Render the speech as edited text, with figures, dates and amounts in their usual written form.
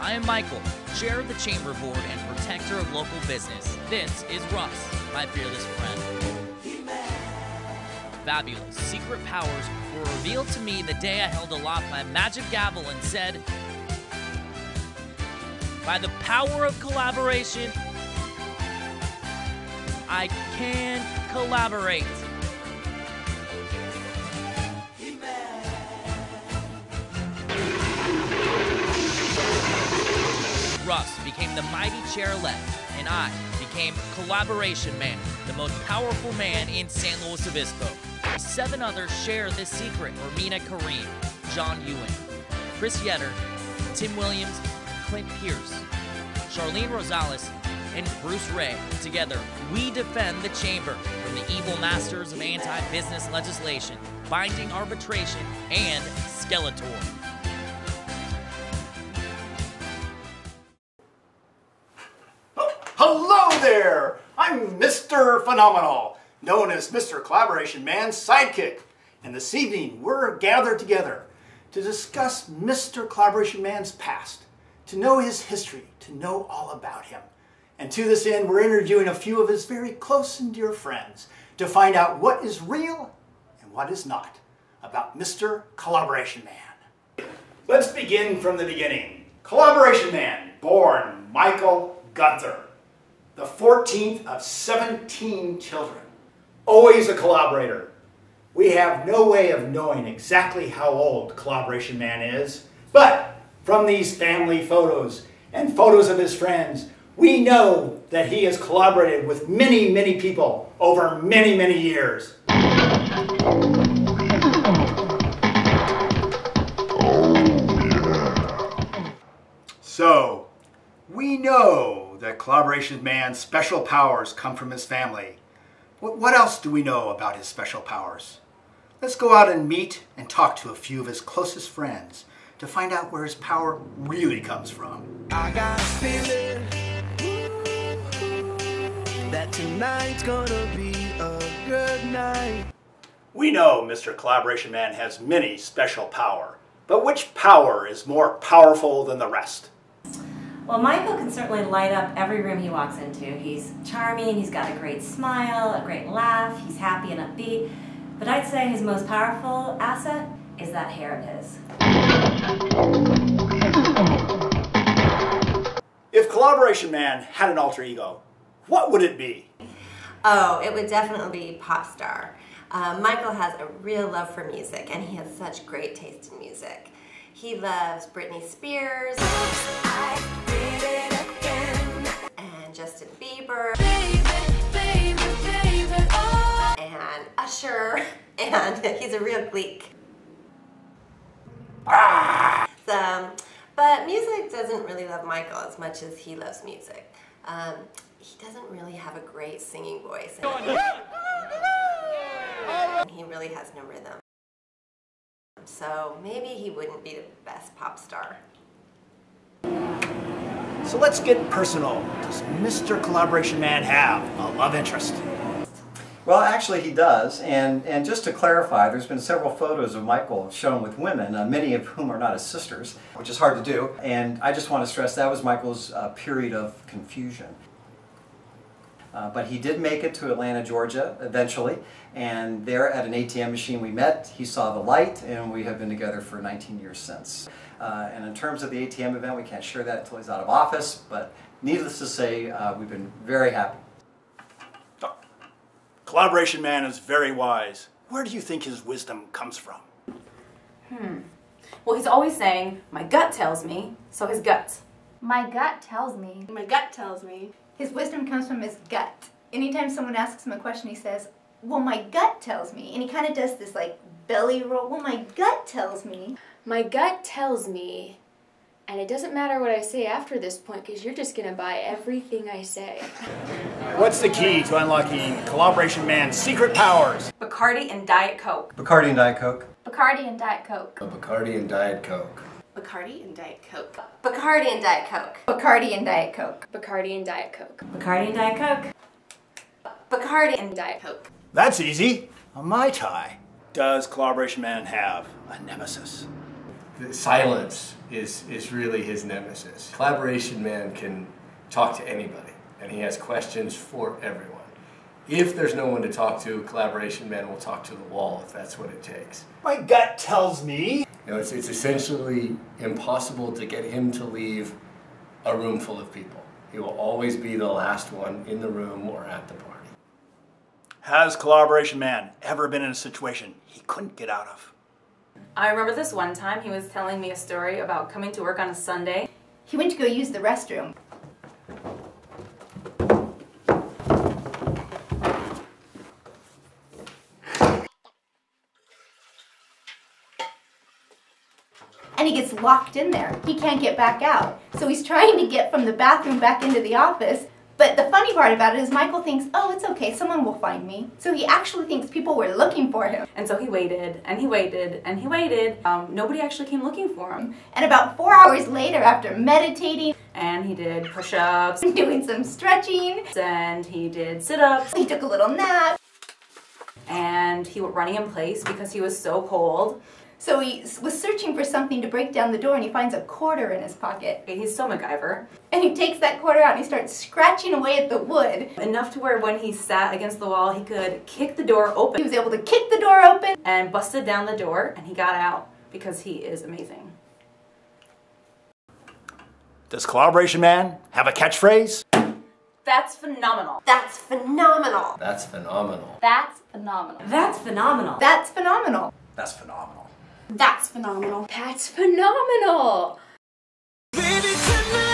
I am Michael, chair of the chamber board and protector of local business. This is Russ, my fearless friend. Fabulous secret powers were revealed to me the day I held aloft my magic gavel and said, by the power of collaboration, I can collaborate. Russ became the mighty chair-elect, and I became Collaboration Man, the most powerful man in San Luis Obispo. 7 others share this secret: Romina Kareem, John Ewing, Chris Yetter, Tim Williams, Clint Pierce, Charlene Rosales, and Bruce Ray. Together, we defend the chamber from the evil masters of anti-business legislation, binding arbitration, and Skeletor. Hello there! I'm Mr. Phenomenal, known as Mr. Collaboration Man's sidekick. And this evening, we're gathered together to discuss Mr. Collaboration Man's past, to know his history, to know all about him. And to this end, we're interviewing a few of his very close and dear friends to find out what is real and what is not about Mr. Collaboration Man. Let's begin from the beginning. Collaboration Man, born Michael Gunther, the 14th of 17 children, always a collaborator. We have no way of knowing exactly how old Collaboration Man is, but from these family photos and photos of his friends, we know that he has collaborated with many, many people over many, many years. So, we know that Collaboration Man's special powers come from his family. What else do we know about his special powers? Let's go out and meet and talk to a few of his closest friends to find out where his power really comes from. I got a feeling that tonight's gonna be a good night. We know Mr. Collaboration Man has many special power, but which power is more powerful than the rest? Well, Michael can certainly light up every room he walks into. He's charming, he's got a great smile, a great laugh, he's happy and upbeat. But I'd say his most powerful asset is that hair of his. If Collaboration Man had an alter ego, what would it be? Oh, it would definitely be pop star. Michael has a real love for music, and he has such great taste in music. He loves Britney Spears, and Justin Bieber, and Usher, and he's a real gleek. But music doesn't really love Michael as much as he loves music. He doesn't really have a great singing voice. And he really has no rhythm. So maybe he wouldn't be the best pop star. So let's get personal. Does Mr. Collaboration Man have a love interest? Well, actually he does, and just to clarify, there's been several photos of Michael shown with women, many of whom are not his sisters, which is hard to do, and I just want to stress that was Michael's period of confusion. But he did make it to Atlanta, Georgia, eventually, and there at an ATM machine we met. He saw the light, and we have been together for 19 years since. And in terms of the ATM event, we can't share that until he's out of office, but needless to say, we've been very happy. Collaboration Man is very wise. Where do you think his wisdom comes from? Well, he's always saying, my gut tells me, so his guts. My gut tells me. My gut tells me. His wisdom comes from his gut. Anytime someone asks him a question, he says, well, my gut tells me. And he kind of does this like belly roll. Well, my gut tells me. My gut tells me, and it doesn't matter what I say after this point because you're just going to buy everything I say. What's the key to unlocking Collaboration Man's secret powers? Bacardi and Diet Coke. Bacardi and Diet Coke. Bacardi and Diet Coke. Bacardi and Diet Coke. Bacardi and Diet Coke. Bacardi and Diet Coke. Bacardi and Diet Coke. Bacardi and Diet Coke. Bacardi and Diet Coke. Bacardi And Diet Coke. That's easy. A Mai Tai. Does Collaboration Man have a nemesis? Silence. is really his nemesis. Collaboration Man can talk to anybody, and he has questions for everyone. If there's no one to talk to, Collaboration Man will talk to the wall if that's what it takes. My gut tells me. You know, it's essentially impossible to get him to leave a room full of people. He will always be the last one in the room or at the party. Has Collaboration Man ever been in a situation he couldn't get out of? I remember this one time he was telling me a story about coming to work on a Sunday. He went to go use the restroom. And he gets locked in there. He can't get back out. So he's trying to get from the bathroom back into the office. But the funny part about it is Michael thinks, oh, it's okay, someone will find me. So he actually thinks people were looking for him. And so he waited, and he waited, and he waited. Nobody actually came looking for him. And about 4 hours later, after meditating, and he did push-ups, doing some stretching, and he did sit-ups, he took a little nap, and he was running in place because he was so cold. So he was searching for something to break down the door, and he finds a quarter in his pocket. He's so MacGyver. And he takes that quarter out and he starts scratching away at the wood. Enough to where when he sat against the wall, he could kick the door open. He was able to kick the door open and busted down the door, and he got out because he is amazing. Does Collaboration Man have a catchphrase? That's phenomenal. That's phenomenal. That's phenomenal. That's phenomenal. That's phenomenal. That's phenomenal. That's phenomenal. That's phenomenal. That's phenomenal. Baby, tonight.